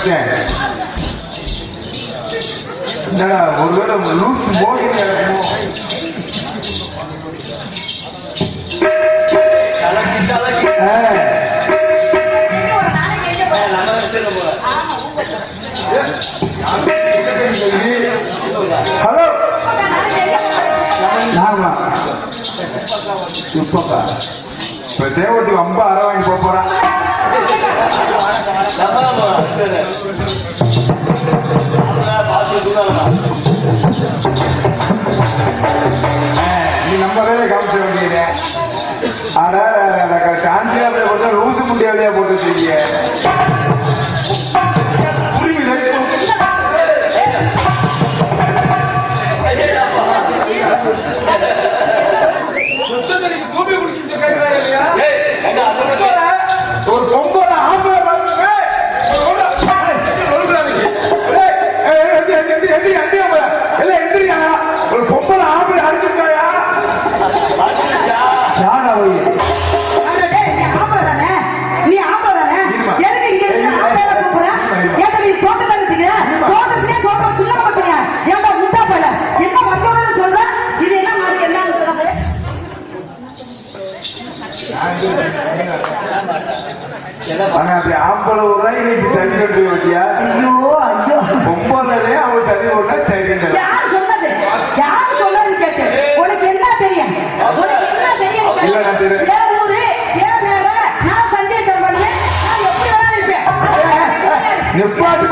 நினைச்சேன். என்னடா ஒருவேளை லூஸ் மோடி ஹலோ நாங்களா இப்பப்பா இப்ப தேவட்டி ரொம்ப அற வாங்கி போறான். நீ நம்ம வேலையை காமிச்ச வேண்டியது ஆன்சியா போட்டு லூசு முட்டி வேலையா போட்டு வச்சிருக்கீங்க. ஒரு பொம்பளை ஆம்பளை ஒரு பொம்பளை ஆம்பளை அடிச்சிருக்காயா? நீ ஆம்பளை தானே? எதுக்கு இங்க நீ தோட்டத்திலே சொல்ல மாட்டீங்க. ஏன்டா முட்டா போல என்ன வந்தோட சொல்ற? இது என்ன மாதிரி என்னன்னு சொல்றது? ஆம்பளை விடுறா இன்னைக்கு சரி கட்டு வச்சியா? ஐயோ ஐயோ பொம்பளே அவன் சரி விட்டா சரி. யார் சொன்னது? யார் சொன்னது கேட்டு உனக்கு என்ன தெரியும்? உனக்கு என்ன தெரியும்? ஏன் ஊரு ஏன் மேல நான் சண்டை தருவாங்க. நான் எப்படி வேணாலும் இருப்பேன். நிப்பாட்டு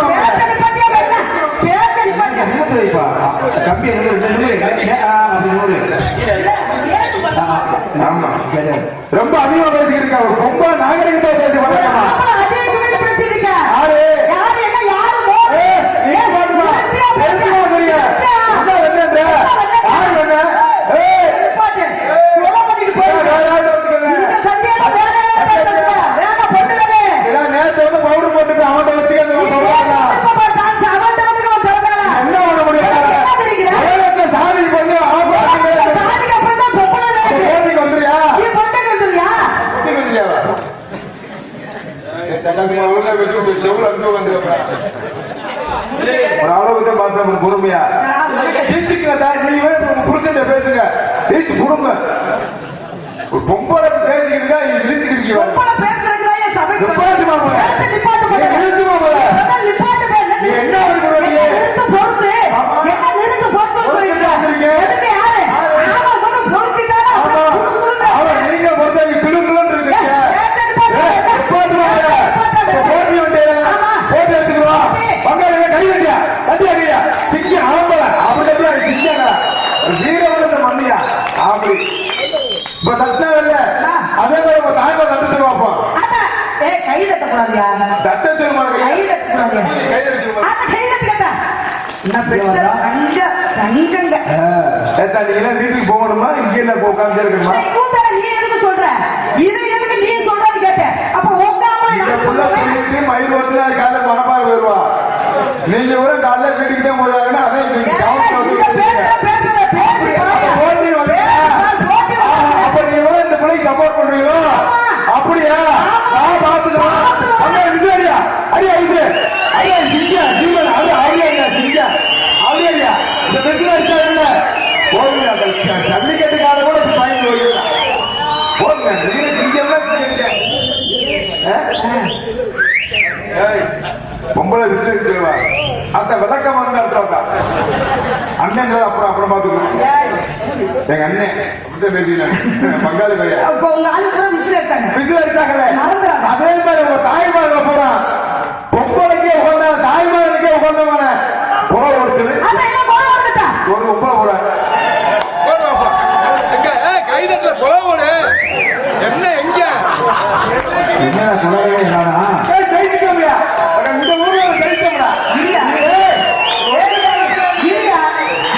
ரொம்ப அதிகமா பேசிக்கிட்டு ரொம்ப நாகரிகத்தை பேசி வளர்க்கமா நேரத்தை வந்து பவுடர் போட்டு அவன் வச்சுக்க ஒரு அளவுக்கு பார்த்து பொறுமையா புருஷன் பேசுங்க ஜெயிச்சு கொடுங்க. ஒரு பொம்பளை பேசிக்கிட்டு அதே மாதிரி தாய்மா தட்டு பார்ப்போம். கை தட்டக்கூடாதியா? வீட்டுக்கு போகணுமா? இங்க என்ன உட்காந்து இருக்குமா? நீ எதுக்கு சொல்ற? இது எதுக்கு நீ சொல்றன்னு கேட்டேன். அப்ப மயில் வந்து காலைல மனப்பாக வருவா. நீங்க கூட காலைல வீட்டுக்கிட்டே போதாங்கன்னா அதே அப்ப நீங்க இந்த பிள்ளைக்கு சப்போர்ட் பண்றீங்களோ? அப்படியா? பாத்துக்கலாம். அடியா அடியா இது ஐயா சிங்கா ஜீவன் அது ஐயா சிங்கா ஐயா இந்த பெட்டில இருக்காருல்ல போகுங்க. ஜல்லிக்கட்டுக்கார கூட பயந்து போயிருக்கா போங்க. பொம்பளை விசிலா அந்த விளக்கம் வந்து அண்ணன் அப்புறம் அப்புறம் பாத்துக்கணும். எங்க அண்ணன் பங்காளி விசில் இருக்காங்களே அதே மாதிரி உங்க தாய்மார்கள் போறான். பொம்பளைக்கே உட்காந்தா தாய்மார்களுக்கே உட்காந்தவன புற ஒடிச்சது ஒரு பொம்பளை கூட கைதட்டல புலவோடு என்ன எங்க என்ன சொல்லவே ஜெயிச்சிட்டோம்யா இந்த ஊர்ல ஜெயிச்சோம்டா.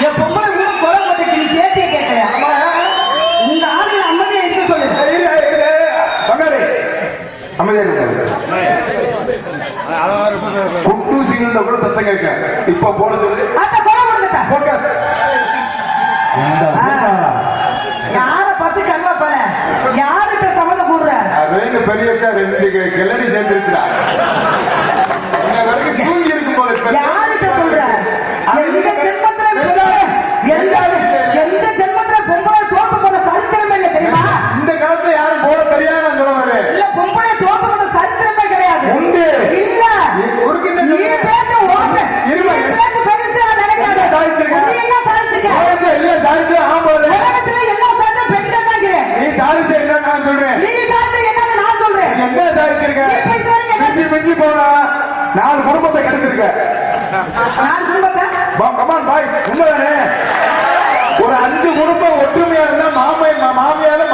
என் பொம்பளை கூட கொலை போட்டு நீ கேட்டே கேட்கையா? உங்க ஆளு அமைதியா இருக்க சொல்லு. பங்காளி அமைதியா குட்டூசிங்க கூட சத்தம் கேட்க இப்ப போட சொல்லு. யார பார்த்து கல்வா போல யாருக்கிட்ட சம்மதம் கூடுற? அது பெரிய ரெண்டு கிளடி சேர்ந்துருச்சுடா. நான் குடும்பத்தை கமான் பாய் உண்மைதானே? ஒரு 5 குடும்பம் ஒற்றுமையா இருந்தா மாமியாரு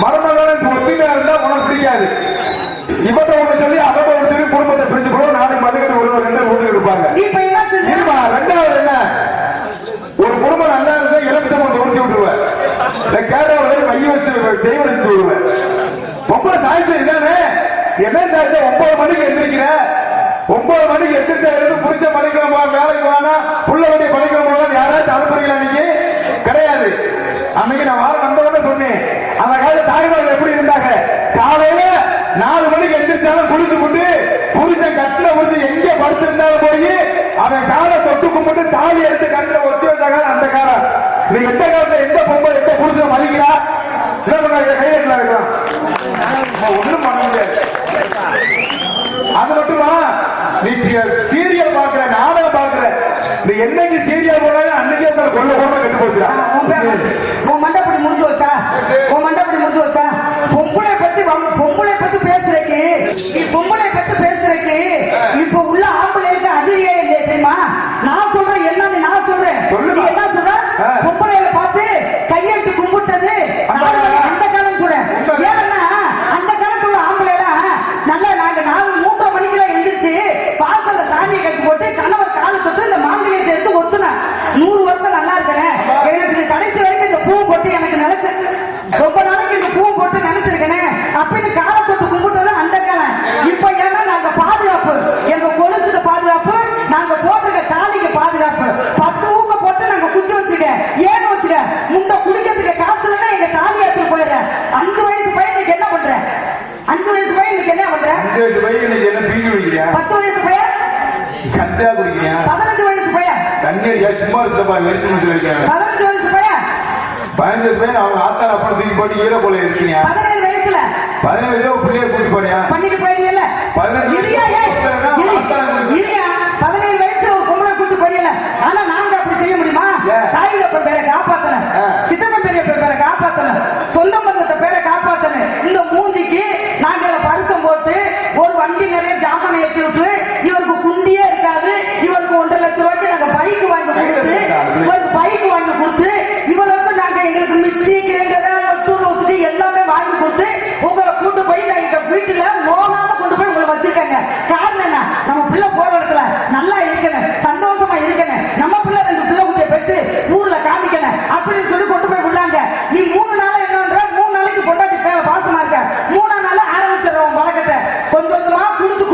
மருமகளும் ஒற்றுமையா இருந்தா உனக்கு பிடிக்காது. இவட்ட ஒண்ணு சொல்லி அவட்ட ஒண்ணு சொல்லி குடும்பத்தை பிரிச்சு போடுவோம். நாளைக்கு மதுக்கட்டு ஒருவர் 2 வீட்டுக்கு இருப்பாங்க. இப்ப என்ன செஞ்ச? ரெண்டாவது என்ன, ஒரு குடும்பம் நல்லா இருந்தா எலுமிச்சம் கொஞ்சம் ஊற்றி விட்டுருவேன். கேரளாவில மைய வச்சு செய்வ வச்சு விடுவேன். ரொம்ப சாய்ச்சி இதானே என்ன சாய்ச்ச 9 மணிக்கு எந்திரிக்கிற 9 மணிக்கு எந்திரிச்சா இருந்து புரிச்ச படிக்கிற வேலைக்கு போனா புள்ள வண்டி படிக்கிற போது யாராச்சும் அனுப்புறீங்களா? இன்னைக்கு கிடையாது. அன்னைக்கு நான் வாரம் வந்தவொடனே சொன்னேன், அந்த காலத்துல தாய்மார்கள் எப்படி இருந்தாங்க? காலையில 4 மணிக்கு எந்திரிச்சாலும் குளிச்சு கொண்டு புரிச்ச கட்டில வந்து எங்க படுத்திருந்தாலும் போய் அவன் காலை தொட்டு கும்பிட்டு தாலி எடுத்து கட்டில ஒத்தி வச்சாங்க. அந்த காலம் நீ எந்த காலத்துல எந்த பொம்பளை எந்த புருஷன் மதிக்கிறா? கையெழுத்துல இருக்கலாம். ஒண்ணும் பண்ண முடியாது. அது மட்டுமா, நீ சீரியல் பாக்குற, நாடகம் பாக்குற, நீ என்னைக்கு சீரியல் போனாலும் அன்னைக்கே கொள்ள கொள்ள கெட்டு போச்சுடா. உன் மண்டப்படி முடிஞ்சு வச்சா பொம்பளை பத்தி பேசுறதுக்கு நீ பொம்பளை பத்தி பேசுறதுக்கு இப்ப உள்ள ஆம்பளைக்கு அதிரியே இல்லை தெரியுமா? நான் சொல்றேன் என்னன்னு நான் சொல்றேன். நீ என்ன சொல்ற? பொம்பளைகளை பார்த்து கையெழுத்து கும்பிட்டது அந்த காலம் சொல்றேன். ஏன்னா அந்த காலத்துல ஆம்பளைலாம் நல்லா நாங்க 3:30 மணிக்கெல்லாம் எழுந்திரிச்சு வாசல்ல சாணியை கட்டி போட்டு கணவர் காலு தொட்டு இந்த மாங்கல்யத்தை எடுத்து ஒத்துனேன். 100 வருஷம் நல்லா இருக்கிறேன். எனக்கு கடைசி வரைக்கும் இந்த பூ போட்டு எனக்கு நினைச்சு ரொம்ப நாளைக்கு இந்த பூ போட்டு நினைச்சிருக்கேன் அப்படின்னு காலை தொட்டு கும்பிட்டது அந்த காலம். இப்ப ஏன்னா நாங்க பாதுகாப்பு, எங்க கொலுசுக்கு பாதுகாப்பு, நாங்க போட்டுக்க தாலிக்கு பாதுகாப்பு. 10 ஊக்க போட்டு நாங்க குச்சி வச்சுக்க ஏன் வச்சுக்க முண்டை குடிக்கிறதுக்கு காசு இல்லைன்னா எங்க தாலி எடுத்து போயிடுறேன். 5 வயசு பையன் இன்னைக்கு என்ன பண்ற? 5 வயசு பையன் இன்னைக்கு என்ன பண்ற? 5 வயசு பையன் இன்னைக்கு என்ன பீடி குடிக்கிறியா? 10 வயசு பையன் கஞ்சா குடிக்கிறியா? 15 வயசு பையன் கண்ணீரியா? சும்மா இருக்கப்பா வெறிச்சு முடிச்சு வைக்கிறேன். 15 வயசு பையன் 15 வயசு அவங்க ஆத்தால அப்படி தூக்கி போட்டு ஈர போல இருக்கீங்க. 17 வயசுல 17 வயசுல பிள்ளைய கூட்டி போறியா? பண்ணிட்டு போயிடல. 17 இல்லையா? 17 வயசுல ஒரு பொம்பளை கூட்டு போயிடல. ஆனா நாங்க அப்படி செய்ய முடியுமா? தாயிலப்பன் பேரை காப்பாத்தணும், சித்தப்பன் பெரிய பேரை காப்பாத்தணும், சொந்த பந்தத்தை பேரை காப்பாத்தணும். இந்த மூஞ்சிக்கு நாங்க பரிசம் போட்டு ஒரு வண்டி நிறைய ஜாமான் ஏற்றி விட்டு இவருக்கு குண்டியே இருக்காது. இவருக்கு 1.5 லட்சம் ரூபாய்க்கு நாங்க பைக்கு வாங்கி கொடுத்து இவருக்கு நாங்க எங்களுக்கு மிக்சி கிரைண்டர் டூல் வசதி எல்லாமே வாங்கி கொடுத்து உங்களை கூட்டு போய் எங்க வீட்டுல லோனாம கொண்டு போய் உங்களை வச்சிருக்காங்க. காரணம் என்ன? நம்ம பிள்ளை போற இடத்துல நல்லா இருக்கணும், சந்தோஷமா இருக்கணும், நம்ம பிள்ளை 2 பிள்ளை குட்டியை பெற்று ஊர்ல காமிக்கணும் அப்படின்னு சொல்லி கொண்டு போய் விடுறாங்க. நீ 3 நாளா என்னன்ற 3 நாளைக்கு பொண்டாட்டி பேர பாசமா இருக்க, 3ஆம் நாள் ஆரம்பிச்சிடறோம் வழக்கத்தை. கொஞ்சம் கொஞ்சமா குடிச்சு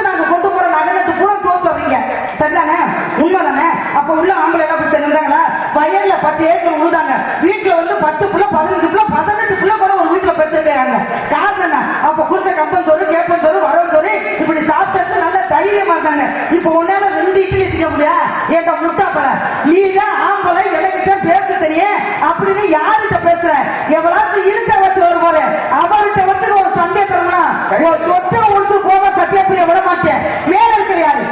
நாங்க கொண்டு போற நகரத்து பூரா தோத்துறீங்க. சரிதானே? உண்மைதானே? அப்ப உள்ள ஆம்பளை என்ன போய் செஞ்சாங்களா? வயல்ல 10 ஏக்கர் உழுதாங்க. வீட்டுல வந்து 10 பிள்ளை 15 பிள்ளை 18 பிள்ளை கூட ஒரு வீட்டுல பெற்றுறாங்க. காரணம் என்ன? அப்ப குடிச்ச கப்பன் சோறு கேப்பன் சோறு வரவு சோறு இப்படி சாப்பிட்டு நல்ல தைரியமா இருக்காங்க. இப்ப உன்னால 2 இட்லி செய்ய முடியா? ஏட்ட முட்டாப்பல நீ தான் ஆம்பளை எனக்கிட்ட பேச தெரியும் அப்படின்னு யாருகிட்ட பேசுற? எவ்வளவு இருக்க வச்சு வருவாரு அவர்கிட்ட வச்சு ஒரு சண்டை தரணும்னா சொட்டு உழுத்து போக சத்தியப்பிரிய விட மாட்டேன். மேல இருக்கிற யாரு?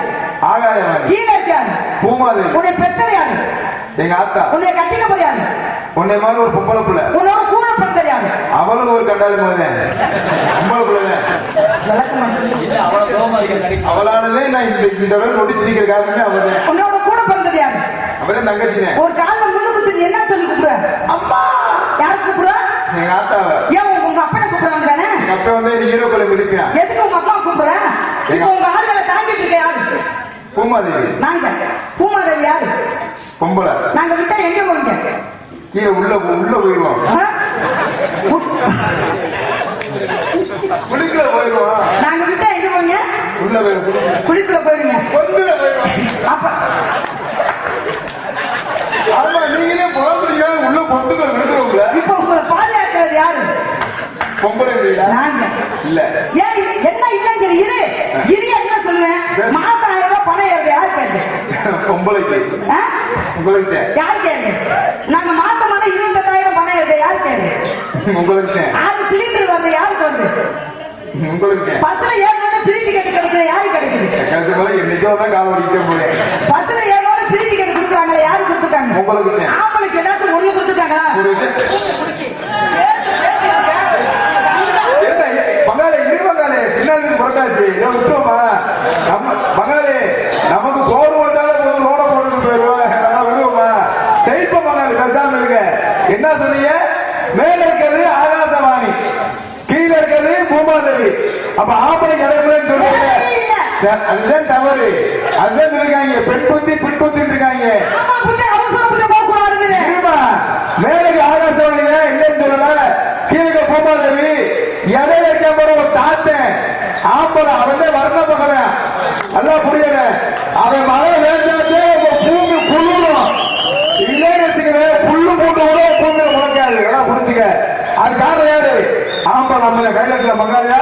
கீழே இருக்காரு. உன்னை பெற்றது யாரு? எங்க ஆத்தா. உன்னை கட்டிக்க முடியாது. உன்னை மாதிரி ஒரு பொம்பளை பிள்ளை. உன்னோட கூட பண்ண தெரியாது. அவளும் ஒரு கண்டாளி மாதிரி பொம்பளை பிள்ளை. அவளாலே நான் இந்த வேலை நொடிச்சு நிக்கிற காரணமே அவளே. உன்னோட கூட பண்ணது யாரு? அவளே தங்கச்சினே. ஒரு கால முன்னுக்கு என்ன சொல்லி கூப்பிடுற? அம்மா. யாரு கூப்பிடுற? எங்க ஆத்தாவை. ஏன் உங்க அப்பனை கூப்பிடுறாங்க தானே? எங்க அப்பா வந்து ஹீரோக்களை மிதிப்பியா? எதுக்கு உங்க அப்பா கூப்பிடுற? இப்ப உங்க ஆளுகளை தாங்கிட்டு இருக்க யாரு? பூமாதேவி. நாங்க. பூமாதேவி யாரு? பொம்பளை. நாங்க விட்டா எங்க போவீங்க? கீழே உள்ள போயிருவோம். குளிக்கல போயிருவோம். நாங்க விட்டா எங்க போவீங்க? உள்ள போயிருவோம். குளிக்கல போயிருவீங்க. பொந்துல போயிருவோம். அப்ப ஆமா நீங்களே புலம்புறீங்க உள்ள பொந்துல விடுறோம்ல. இப்ப உங்களை பாதுகாக்கிறது யாரு? பொம்பளை நாங்க. இல்ல ஏன் என்ன இல்லைங்க? இரு என்ன சொல்லுவேன்? மாசம் 1000 ரூபாய் பணம் ஏறது யாரு கேட்டு? பொம்பளைக்கு. உங்களுக்கு யாரு கேட்டு? நாங்க மாசம் 28,000 பணம் ஏறது யாரு கேட்டு? உங்களுக்கு. அது சிலிண்டர் வந்து யாருக்கு வந்து? உங்களுக்கு. பஸ்ல ஏறோட பிரி டிக்கெட் கிடைக்குது யாரு கிடைக்குது? என்னைக்கோ தான் கால வடிக்க போறேன். பஸ்ல ஏறோட பிரி டிக்கெட் கொடுக்குறாங்க யாரு கொடுத்துருக்காங்க? உங்களுக்கு. ஆம்பளைக்கு எல்லாத்துக்கும் 1 கொடுத்துருக்காங்களா? மகாலே இருமகாலே சின்ன புரட்டாச்சு விட்டுருமா? மகாலே நமக்கு போர்வ அப்ப ஆம்பளை கிடைக்கலன்னு சொல்லுவாங்க. இல்ல. அதுதான் தவறு. அதுதான் இருக்காங்க பெண் புத்தி பின் புத்தி இருக்காங்க. ஆமா, புத்தி அவசர புத்தி போக கூடாதுங்க. மேலுக்கு ஆகாசம் இல்லைன்னு சொல்லல. கீழே பூமாதேவி இடையில கேட்பற ஒரு தாத்தன் ஆம்பளை அவன் வர்ண பகவன் எல்லாம் புரியல. அவன் மழை வேண்டாதே பூமி குளிரும் இல்லைன்னு வச்சுக்கிறேன். புல்லு பூண்டு கூட பூமி முளைக்காது. எல்லாம் புரிஞ்சுக்க. அது காரணம் யாரு? ஆம்பளை நம்ம கையில மங்காயா.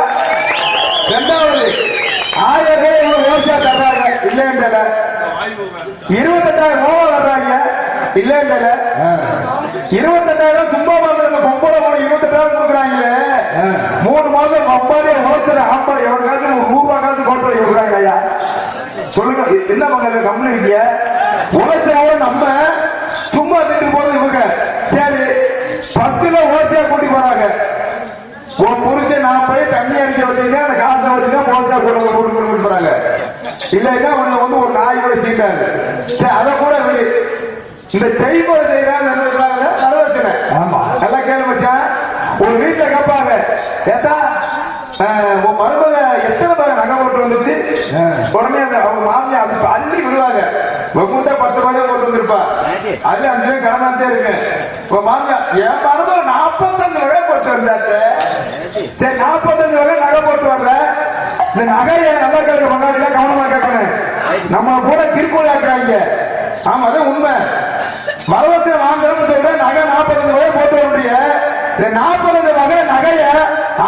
ரெண்டாவது 1000 பேர் விவசாய தர்றாங்க இல்லைன்னு 28,000 ரூபா வர்றாங்க இல்லைன்னு 28,000 சும்மா பாக்குற பொம்பளை 28,000 கொடுக்குறாங்களே. 3 மாதம் அம்பாலே உழைச்சத ஆம்பளை எவனுக்காவது ₹100 காசு கோட்டை கொடுக்குறாங்க. ஐயா சொல்லுங்க, என்ன பண்ண கம்பெனி இருக்கிய உழைச்சவங்க நம்ம சும்மா திட்டு போறது இவங்க. சரி, 10 ஓசியா கூட்டி போறாங்க. உன் புருஷன் நான் போய் தண்ணி அடிக்க வச்சீங்க அந்த காசை வச்சுதான் போசா கூட்டு போறாங்க. இல்லைன்னா ஒண்ணு வந்து ஒரு நாய் கூட சீட்டாரு. சரி, அதை கூட இந்த செய்முறை செய்யறாங்க வரவச்சனை. ஆமா, நல்லா கேள்வி வச்சேன். ஒரு வீட்டுல கேட்பாங்க, ஏத்தா உன் மருமக எத்தனை பேர் நகை போட்டு வந்துச்சு? உடனே அவங்க மாமியா அப்படி அள்ளி விடுவாங்க. உங்ககிட்ட 10 ரூபாய் போட்டு வந்திருப்பா. அது 5 ரூபாய் கடனாத்தே இருக்கு. உங்க மாமியா என் மருமக 45 ரூபாய் போட்டு வந்தாச்சு. சரி, 45 ரூபாய் நகை போட்டு வரல. இந்த நகையை நல்லா கேட்க பண்ணாங்க, கவனமா கேட்கணும். நம்ம கூட கிருக்கோளா இருக்காங்க. ஆமா, அதான் உண்மை. மரவத்தை வாங்கணும்னு சொல்ற நகை 45 ரூபாய் போட்டு வர முடியும். 40 வகை நகைய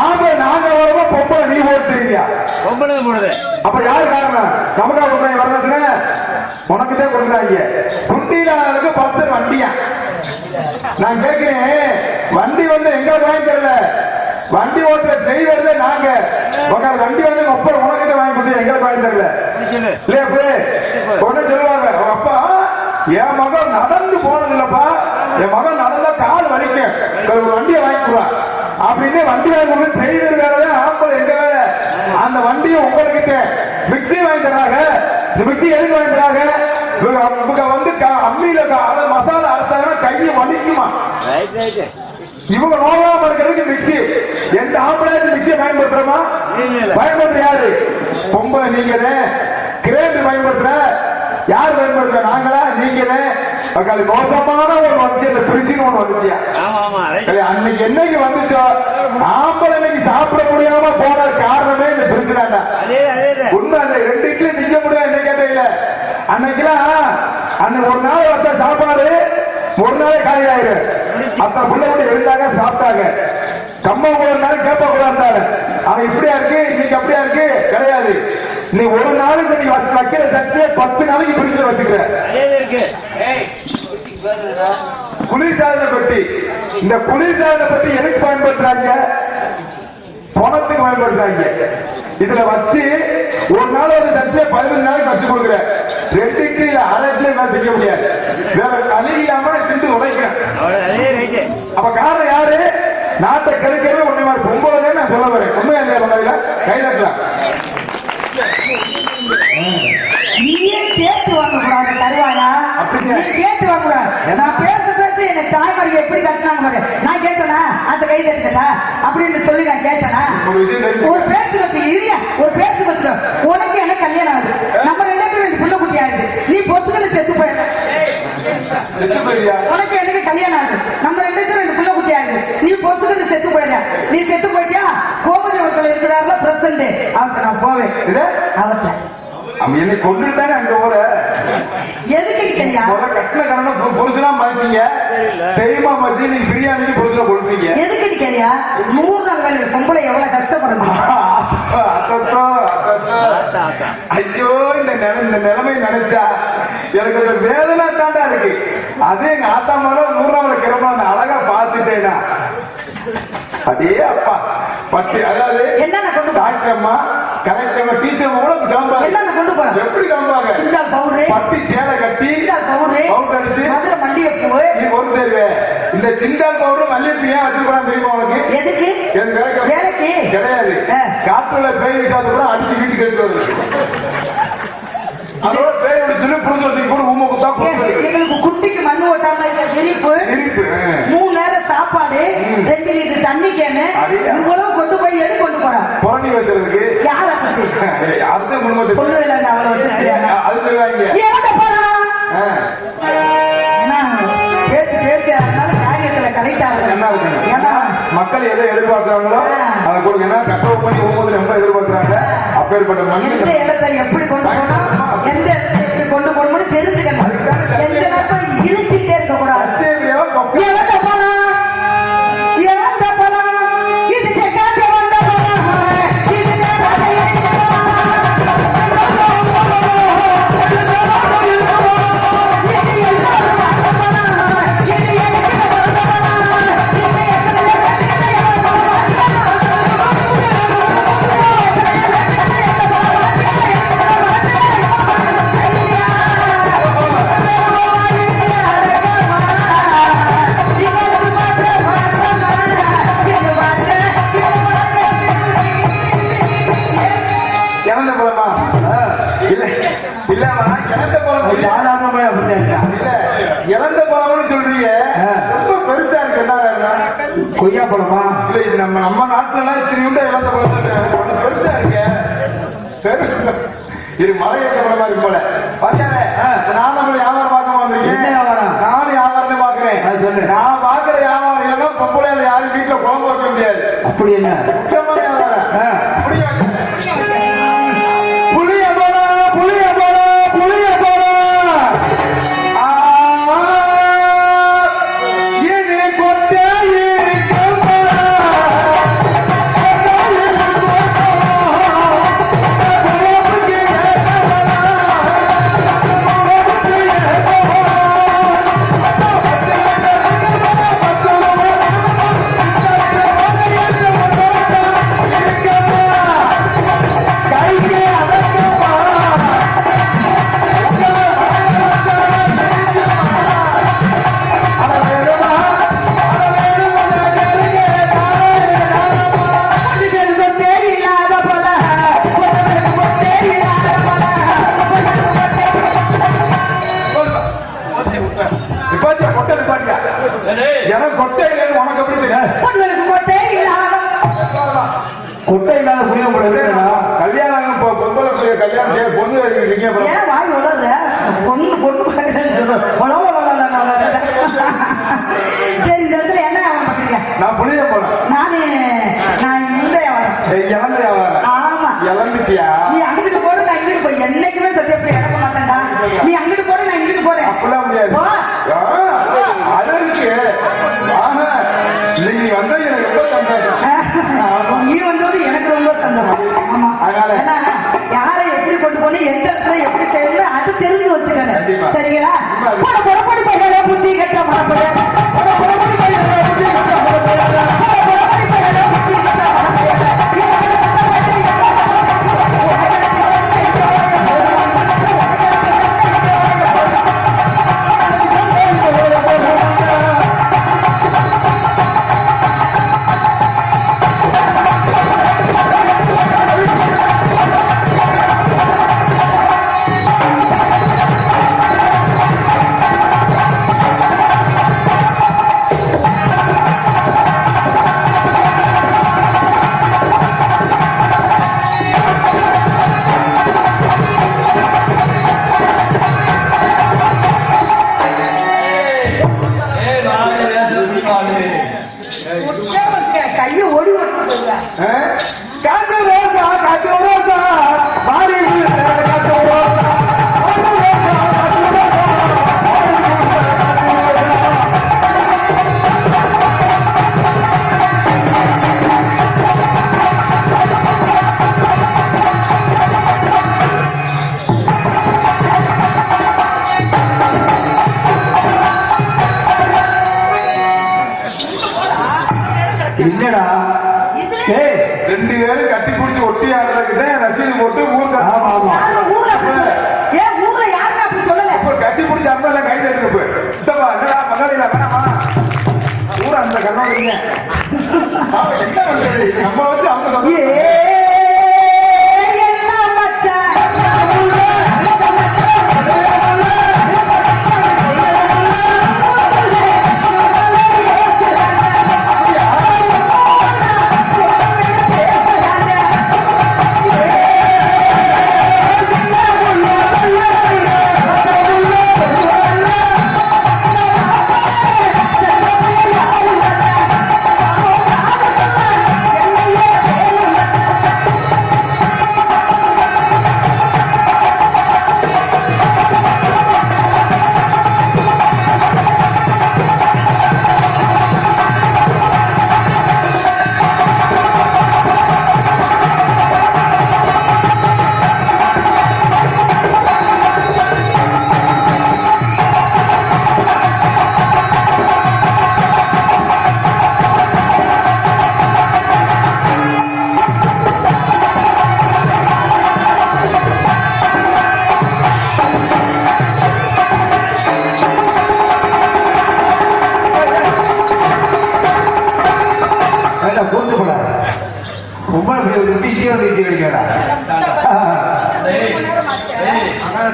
ஆம்பளை நாங்க வரவோ பொம்பளை நீ ஓட்டுறீங்க. அப்ப யாரு காரணம்? நமக்கா கொடுக்குறாங்க வரதுன்னு உனக்குதான் கொடுக்குறாங்க. குண்டியிலானதுக்கு 10 வண்டியா. நான் கேட்கிறேன், வண்டி வந்து எங்க வாங்கி தரல, வண்டி ஓட்டுற செய்வதே நாங்க. வண்டி வந்து அப்பா உனக்கிட்ட வாங்கி கொடுத்து எங்களுக்கு வாங்கி தரல இல்லையா? உடனே சொல்லுவாங்க அவங்க அப்பா, என் மகன் நடந்து போனது இல்லப்பா, என் மகன் நடந்தா கால் வலிக்கும், வண்டியை வாங்கிக்குவான் அப்படின்னு வண்டி வாங்கி செய்வது வேலை. ஆம்பளை எங்க வேலை? அந்த வண்டியை உங்ககிட்ட மிக்சி வாங்கி தராங்க. இந்த மிக்சி எதுக்கு வாங்கி தராங்க? இவங்க வந்து அம்மியில மசாலா அரைச்சாங்கன்னா கையை வலிக்குமா? இவங்க நோயாம இருக்கிறதுக்கு மிக்சி. எந்த ஆம்பளை மிக்சியை பயன்படுத்துறோமா? பயன்படுத்த யாரு? பொம்பளை நீங்களே. கிரேட் பயன்படுத்துற யார் பயன்படுத்த? நாங்களா நீங்களே? மோசமான ஒரு வந்துச்சு, அந்த பிரிட்ஜின்னு ஒண்ணு வந்துச்சியா? அன்னைக்கு என்னைக்கு வந்துச்சோ ஆம்பளை இன்னைக்கு சாப்பிட முடியாம போன காரணமே இந்த பிரிட்ஜ் தாண்டா. உண்மை. அந்த 2 இட்லி திங்க முடியாது என்ன கேட்டீங்க? அன்னைக்கெல்லாம் அன்னைக்கு ஒரு நாள் வச்ச சாப்பாடு ஒரு நாளே காலி ஆயிரும். அத்தனை பிள்ளை கூட எழுந்தாங்க, சாப்பிட்டாங்க. கம்மா ஒரு நாள் கேப்ப கூட இருந்தாரு. அவன் இப்படியா இருக்கு, இன்னைக்கு அப்படியா இருக்கு கிடையாது. நீ ஒரு நாளுக்கு நீ வைக்கிற சட்டியை 10 நாளைக்கு பிரிச்சு வச்சுக்கிற. குளிர்சாதன பெட்டி. இந்த குளிர்சாதன பெட்டி எதுக்கு பயன்படுத்துறாங்க? பணத்துக்கு பயன்படுத்துறாங்க. இதுல வச்சு ஒரு நாள் ஒரு சட்டியை 15 நாளைக்கு வச்சு கொடுக்குற. 2 இட்லி 1/2 இட்லி மேல செய்ய முடியாது. வேற களி இல்லாம திண்டு உடைக்கிறேன். அப்ப காரணம் யாரு? நாட்டை கெடுக்கவே ஒண்ணு மாதிரி பொம்பளை நான் சொல்ல வரேன். உண்மையா இல்லையா? கைதட்டலாம். நீயே கேட்டு வாங்க கூடாது தருவாயா? நீ கேட்டு வாங்க கூடாது. நான் பேச என்ன தாய்மொழி எப்படி கட்டினாங்க பாரு. நான் கேட்டனா அந்த கை தட்டா அப்படின்னு சொல்லி நான் கேட்டனா? ஒரு பேச்சு வச்சு இல்லையா? ஒரு பேச்சு வச்சு உனக்கு எனக்கு கல்யாணம் ஆகுது. நம்ம 2 பேரும் புள்ள குட்டி ஆகுது. நீ பொசுகளை செத்து போயிட. உனக்கு எனக்கு கல்யாணம் ஆகுது. நம்ம 2 பேரும் புள்ள குட்டி ஆகுது. நீ பொசுகளை செத்து போயிட. நீ செத்து போயிட்டியா? கோபதி அவர்கள் இருக்கிறார்கள் பிரசன்ட். அவருக்கு நான் போவேன். அவர்கிட்ட அவன் என்னை கொண்டுட்டானே அங்க போற. எதுக்கு தெரியா? கட்டின கரணம் புருஷனா மாட்டீங்க. தெய்வமா மாத்தி நீங்க பிரியாணிக்கு புருஷனை கொடுப்பீங்க. எதுக்கு தெரியா? 100 நாள் வேலை பொம்பளை எவ்வளவு கஷ்டப்படுது. ஐயோ, இந்த நிலைமை நினைச்சா எனக்கு ஒரு வேதனை தாண்டா இருக்கு. அதே எங்க ஆத்தா மேல 100 நாள் கிளம்ப அழகா பாத்துட்டேனா அதே அப்பா பட்டு. அதாவது என்ன கொண்டு டாக்டர் அம்மா, கலெக்டர் அம்மா, டீச்சர் கூட கிளம்பாங்க. என்ன கொண்டு போறாங்க? எப்படி கிளம்பாங்க? பட்டி சேலை கட்டி பவுடர் அடிச்சு மல்லிகைப்பூ ஒரு தேர்வு. இந்த சிந்தால் பவுடர் மல்லிகைப்பூ ஏன் வச்சிருக்காங்க தெரியுமா உனக்கு? எதுக்கு? கிடையாது. காத்துல பேய் விசாது கூட அடிச்சு வீட்டுக்கு எடுத்து வருது. அதோட பேய் சொல்லி புரிஞ்சு கூட உண்மை குத்தா எங்களுக்கு குட்டிக்கு மண்ணு ஓட்டாம இனிப்பு 3 நேரம் சாப்பாடு 2 லிட்டர் தண்ணி கேனு இவ்வளவு கொண்டு போய் போய் எது கொண்டு போற புரணி வைக்கிறதுக்கு யார பத்தி அடுத்த குடும்பத்துக்கு பொண்ணு இல்லை அவரை வச்சிருக்காங்க அது சொல்லுவாங்க எங்க போறா பேச்சு பேச்சு அதனால காரியத்துல கரெக்டா என்ன இருக்கு ஏன்னா மக்கள் எதை எதிர்பார்க்கிறாங்களோ அதை கொடுங்க. ஏன்னா கட்டவு பண்ணி ஒவ்வொரு ரொம்ப எதிர்பார்க்கிறாங்க. அப்பேற்பட்ட எந்த மனிதன் இடத்தை எப்படி கொண்டு போகணும் எந்த இடத்தை எப்படி கொண்டு போகணும்னு தெரிஞ்சுக்கணும். எந்த இடத்தை இழுச்சிட்டே இருக்க கூடாது. இழந்த பணம் இழந்த பணம் இது செக்காட்ட வந்த பணம் இது இறந்த பழமா இல்ல இல்லமா இறந்த பழம் சாதாரணமா இல்ல இறந்த பழம்னு சொல்றீங்க ரொம்ப பெருசா இருக்கு. என்ன கொய்யா பழமா இல்ல இது நம்ம நாட்டுல எல்லாம் இத்தனை உண்டு இறந்த பழம் பெருசா இருக்கு. இது மலை ஏற்ற பழமா இருக்கு போல பாத்தியாரே. நான் நம்மள வியாபாரம் பார்க்க வந்திருக்கேன். நானும் வியாபாரத்தை பாக்குறேன். நான் பாக்குற வியாபாரம் இல்லைன்னா பொம்பளையால யாரும் வீட்டுல குழம்பு வைக்க முடியாது. அப்படி என்ன முக்கியமான வியாபாரம் புளிய கொட்டை இல்லாத புரிய கல்யாணம் கல்யாணம் பொண்ணு ஏன் வாய் வளர்ற பொண்ணு பொண்ணு சரி இந்த இடத்துல என்ன வியாபாரம் பண்றீங்க? நான் புளிய போறேன். நான் இந்த வியாபாரம். ஆமா இழந்துட்டியா? நீ அங்கிட்டு போடு நான் இங்கிட்டு போய் என்னைக்குமே சத்தியப்படி இழக்க மாட்டேன்டா. நீ அங்கிட்டு போடு நான் இங்கிட்டு போறேன். அப்படிலாம் முடியாது. அதற்கு நீ வந்தா எனக்கு ரொம்ப சந்தோஷம். நீ வந்தது எனக்கு ரொம்ப சந்தோஷம். ஆமா ஏன்னா யாரை எப்படி கொண்டு போனீங்க எந்த இடத்துல எப்படி செய்யணும் அது தெரிஞ்சு வச்சுக்கணும். சரிங்களா? புறப்படி பையல புத்தி கட்ட மரப்பட புறப்படி பையல புத்தி கட்ட மரப்பட புறப்படி பையல புத்தி கட்ட மரப்பட கையை ஓடி காட்டு ரோசா காட்டு ரோசா மாறி காட்டு ரோசா இல்லடா ரெண்டு பேரும் கட்டி பிடிச்சி ஒட்டி ஆடுறதுக்கு ரசீது போட்டு ஊர் கட்டி பிடிச்சி அம்மா கைது எடுத்து சித்தப்பா என்னடா பங்காளியில வேணாமா ஊர் அந்த கண்ணோட என்ன பண்றது நம்ம வச்சு அவங்க நீச்சி கிடைக்கிறா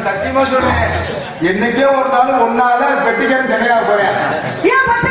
சத்தியமா சொல்றேன் என்னைக்கே ஒரு நாள் ஒன்னால பெட்டிக்காரன் சென்னையா போறேன் ஏன் பத்து